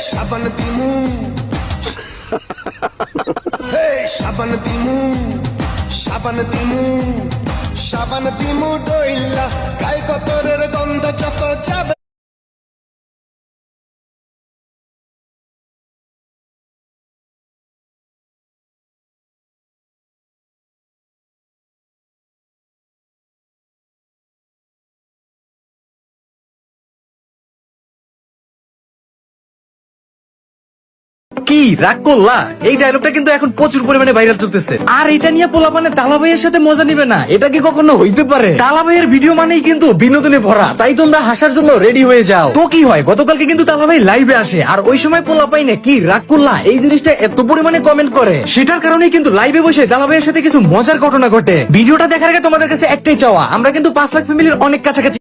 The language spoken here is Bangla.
সাবান দিমু সাবান দিমু সাবান দিমু সাবান দিমু ডইলা গায়ে কতরের গন্ধ যত যাবে। কি রাগ করলা? এই ডায়লগটা কিন্তু এখন প্রচুর পরিমাণে ভাইরাল চলতেছে। আর এটা নিয়ে পোলাপানে তালা ভাইয়ের সাথে মজা নিবে না, এটা কি কখনো হইতে পারে? তালা ভাইয়ের ভিডিও মানেই কিন্তু বিনোদনে ভরা, তাই তোমরা হাসার জন্য রেডি হয়ে যাও। তো কি হয়, গতকালকে কিন্তু তালা ভাই লাইভে আসে, আর ওই সময় পোলাপাইনে কি রাগ করলা এই জিনিসটা এত পরিমাণে কমেন্ট করে, সেটার কারণেই কিন্তু লাইভে বসে তালা ভাইয়ের সাথে কিছু মজার ঘটনা ঘটে। ভিডিওটা দেখার আগে তোমাদের কাছে একটাই চাওয়া, আমরা কিন্তু 5 লাখ ফ্যামিলির অনেক কাছাকাছি।